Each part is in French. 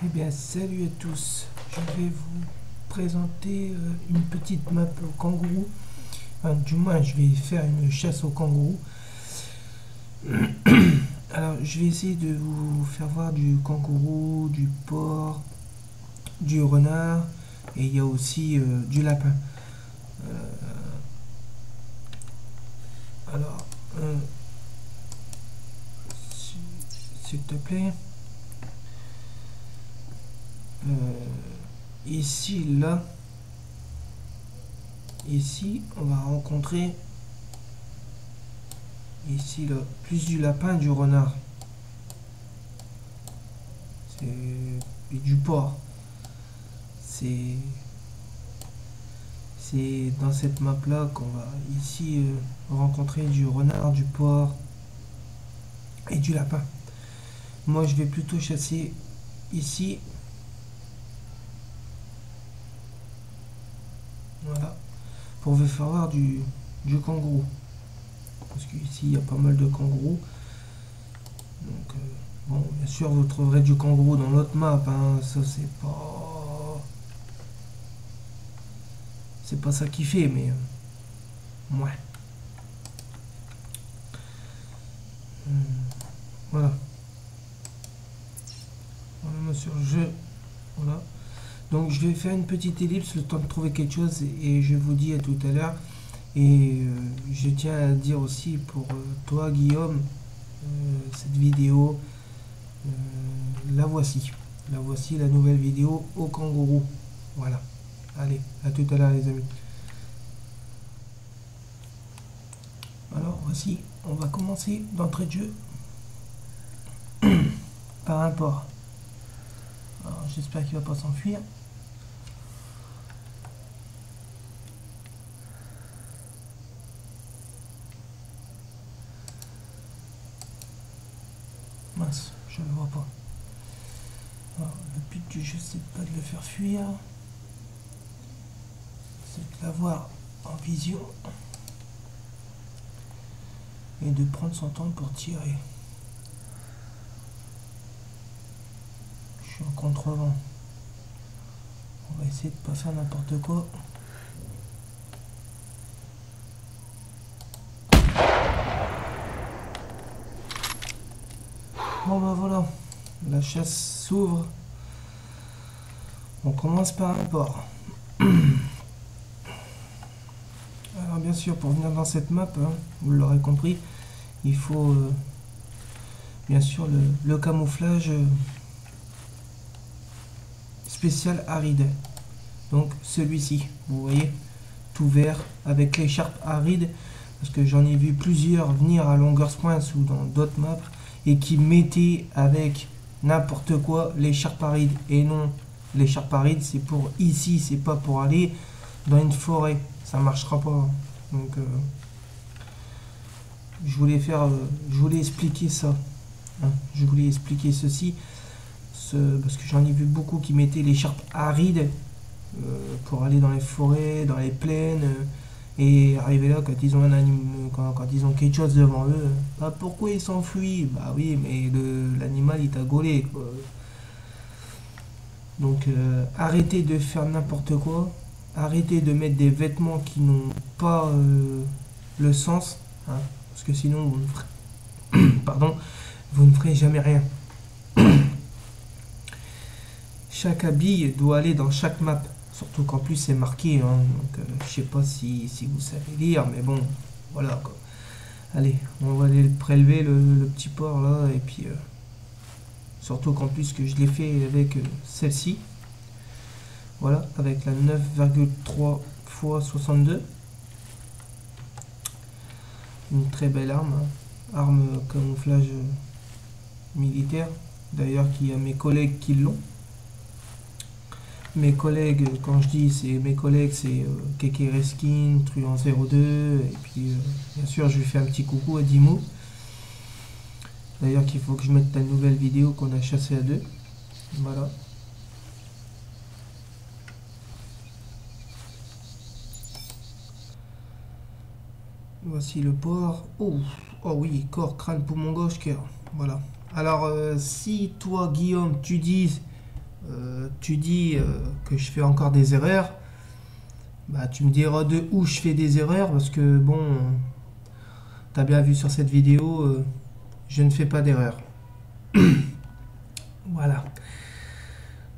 Eh bien, salut à tous. Je vais vous présenter une petite map au kangourou. Enfin, du moins, je vais faire une chasse au kangourou. Alors, je vais essayer de vous faire voir du kangourou, du porc, du renard et il y a aussi du lapin. Euh, alors, s'il te plaît. Ici, là, ici, on va rencontrer ici là, plus du lapin, du renard. Et du porc. C'est dans cette map là qu'on va ici rencontrer du renard, du porc et du lapin. Moi je vais plutôt chasser ici. Voilà. Pour vous faire voir du kangourou. Parce qu'ici il y a pas mal de kangourous. Donc bon, bien sûr vous trouverez du kangourou dans l'autre map, hein. Ça c'est pas ça qui fait, mais ouais. Voilà. Voilà monsieur le jeu. Voilà. Donc je vais faire une petite ellipse, le temps de trouver quelque chose, et je vous dis à tout à l'heure. Et je tiens à dire aussi pour toi Guillaume, cette vidéo, la voici. La voici, la nouvelle vidéo au kangourou. Voilà. Allez, à tout à l'heure les amis. Alors voici, on va commencer d'entrée de jeu par un porc. Alors j'espère qu'il va pas s'enfuir. Mince, je ne le vois pas. Alors, le but du jeu, c'est pas de le faire fuir, c'est de l'avoir en vision et de prendre son temps pour tirer. Je suis en contrevent. On va essayer de pas faire n'importe quoi. Bon ben voilà, la chasse s'ouvre. On commence par un porc. Alors bien sûr, pour venir dans cette map, hein, vous l'aurez compris, il faut bien sûr le camouflage spécial aride. Donc celui-ci, vous voyez, tout vert avec l'écharpe aride, parce que j'en ai vu plusieurs venir à Longers Point ou dans d'autres maps et qui mettaient avec n'importe quoi l'écharpe aride. Et non, l'écharpe aride c'est pour ici, c'est pas pour aller dans une forêt, ça marchera pas. Donc je voulais expliquer ça, hein. Je voulais expliquer ceci, parce que j'en ai vu beaucoup qui mettaient l'écharpe aride pour aller dans les forêts, dans les plaines, et arriver là quand ils ont quand ils ont quelque chose devant eux, bah pourquoi ils s'enfuient? Bah oui, mais l'animal il t'a gaulé, quoi. Donc arrêtez de faire n'importe quoi, arrêtez de mettre des vêtements qui n'ont pas le sens, hein, parce que sinon vous ne ferez, pardon, vous ne ferez jamais rien. Chaque habit doit aller dans chaque map. Surtout qu'en plus c'est marqué, hein, donc je sais pas si vous savez lire, mais bon, voilà quoi. Allez, on va aller prélever le petit porc là, et puis surtout qu'en plus que je l'ai fait avec celle-ci. Voilà, avec la 9,3 x 62. Une très belle arme, hein. Arme camouflage militaire, d'ailleurs qu'il y a mes collègues qui l'ont. Mes collègues, quand je dis c'est mes collègues, c'est Keke Reskin, Truand 02, et puis bien sûr je lui fais un petit coucou à Dimo. D'ailleurs qu'il faut que je mette la nouvelle vidéo qu'on a chassé à deux. Voilà. Voici le porc. Oh, oh oui, corps, crâne, poumon gauche, cœur. Voilà. Alors si toi Guillaume tu dis tu dis que je fais encore des erreurs, bah tu me diras de où je fais des erreurs, parce que bon, t'as bien vu sur cette vidéo, je ne fais pas d'erreur. Voilà.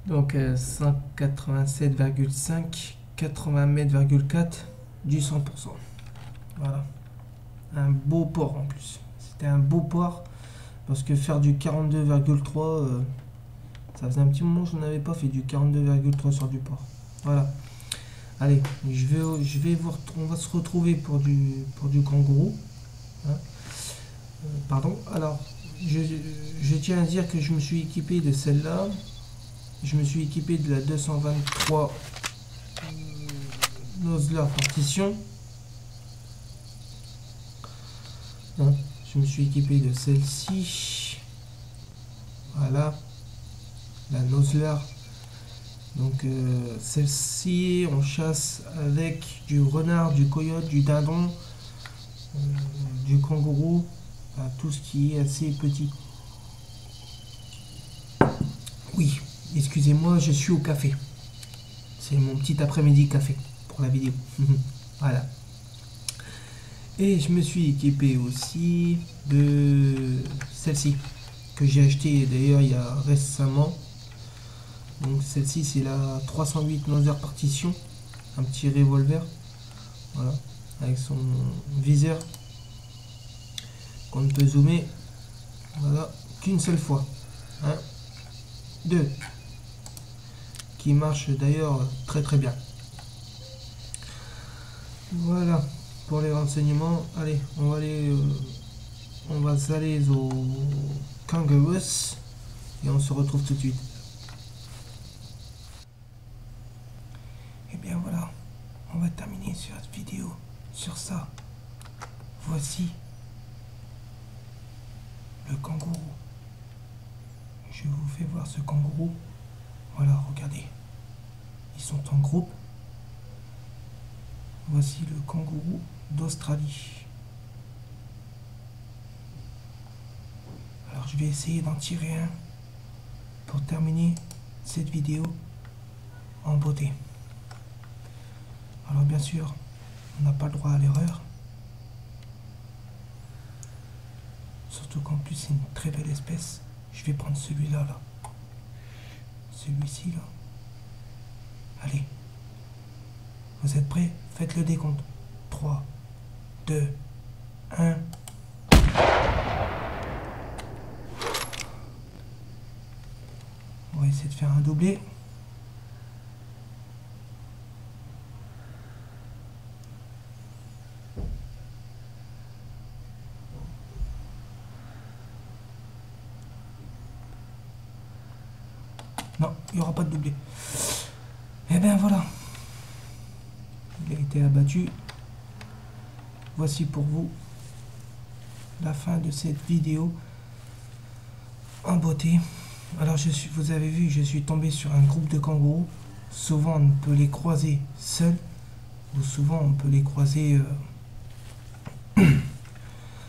Donc 187,5, 80 mètres,4 du 100%. Voilà. Un beau port en plus. C'était un beau port, parce que faire du 42,3, ça faisait un petit moment que je n'avais pas fait du 42,3 sur du port. Voilà. Allez, on va se retrouver pour du kangourou. Hein. Pardon. Alors, je tiens à dire que je me suis équipé de celle-là. Je me suis équipé de la 223 Nosler partition. Hein. Je me suis équipé de celle-ci. Voilà. La Nosler. Donc celle-ci, on chasse avec du renard, du coyote, du dindon, du kangourou, enfin, tout ce qui est assez petit. Oui, excusez-moi, je suis au café. C'est mon petit après-midi café pour la vidéo. Voilà. Et je me suis équipé aussi de celle-ci, que j'ai acheté d'ailleurs il y a récemment. Donc celle-ci, c'est la 308 Nosler partition, un petit revolver, voilà, avec son viseur qu'on ne peut zoomer, voilà, qu'une seule fois. 1, 2, qui marche d'ailleurs très très bien. Voilà pour les renseignements. Allez, on va aller au kangaroos et on se retrouve tout de suite. Et bien voilà, on va terminer sur cette vidéo sur ça. Voici le kangourou. Je vous fais voir ce kangourou. Voilà, regardez. Ils sont en groupe. Voici le kangourou d'Australie. Alors je vais essayer d'en tirer un pour terminer cette vidéo en beauté. Alors bien sûr, on n'a pas le droit à l'erreur. Surtout qu'en plus c'est une très belle espèce. Je vais prendre celui-là, là. Celui-ci, là. Allez. Vous êtes prêts? Faites le décompte. 3, 2, 1. On va essayer de faire un doublé. Non, il n'y aura pas de doublé. Et bien voilà. Il a été abattu. Voici pour vous la fin de cette vidéo en beauté. Alors vous avez vu, je suis tombé sur un groupe de kangourous. Souvent on peut les croiser seuls, ou souvent on peut les croiser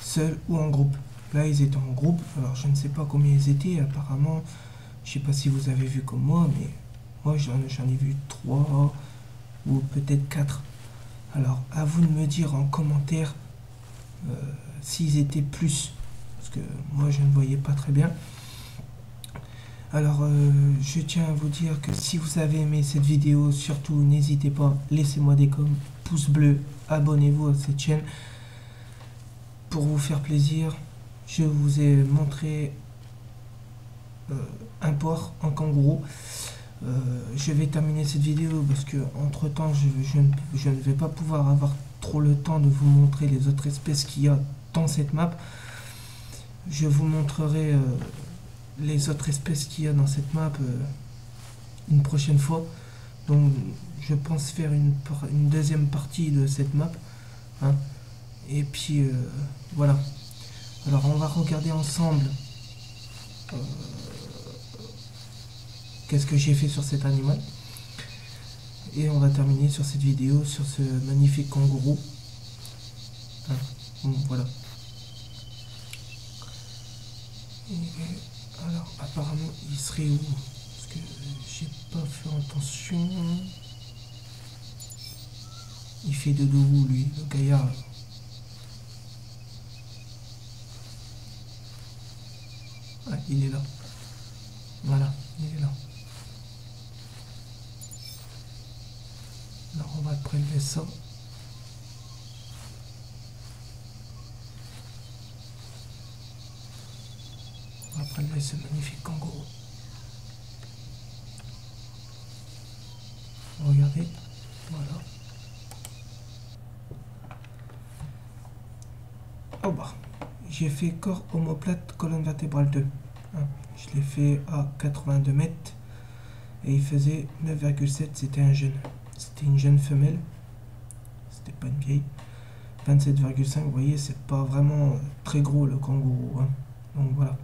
seuls ou en groupe. Là ils étaient en groupe, alors je ne sais pas combien ils étaient, apparemment, je ne sais pas si vous avez vu comme moi, mais moi j'en ai vu 3 ou peut-être 4. Alors à vous de me dire en commentaire s'ils étaient plus, parce que moi je ne voyais pas très bien. Alors je tiens à vous dire que si vous avez aimé cette vidéo, surtout n'hésitez pas, laissez-moi des coms, pouce bleu, abonnez-vous à cette chaîne. Pour vous faire plaisir, je vous ai montré un port en kangourou. Je vais terminer cette vidéo parce que entre temps je ne vais pas pouvoir avoir trop le temps de vous montrer les autres espèces qu'il y a dans cette map. Je vous montrerai les autres espèces qu'il y a dans cette map une prochaine fois. Donc je pense faire une deuxième partie de cette map, hein. Et puis voilà. Alors on va regarder ensemble qu'est-ce que j'ai fait sur cet animal, et on va terminer sur cette vidéo sur ce magnifique kangourou, hein. Bon, voilà. Et alors apparemment il serait où? Parce que j'ai pas fait attention. Il fait de dos lui, le gaillard. Ah, il est là. Voilà, il est là. Alors on va prélever ça. On va prélever ce magnifique kangourou. Regardez, voilà. Oh bah, j'ai fait corps omoplate colonne vertébrale 2. Je l'ai fait à 82 mètres et il faisait 9,7. C'était un jeune. C'était une jeune femelle. C'était pas une vieille. 27,5. Vous voyez, c'est pas vraiment très gros le kangourou. Donc voilà.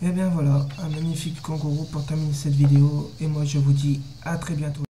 Et bien voilà, un magnifique kangourou pour terminer cette vidéo. Et moi je vous dis à très bientôt.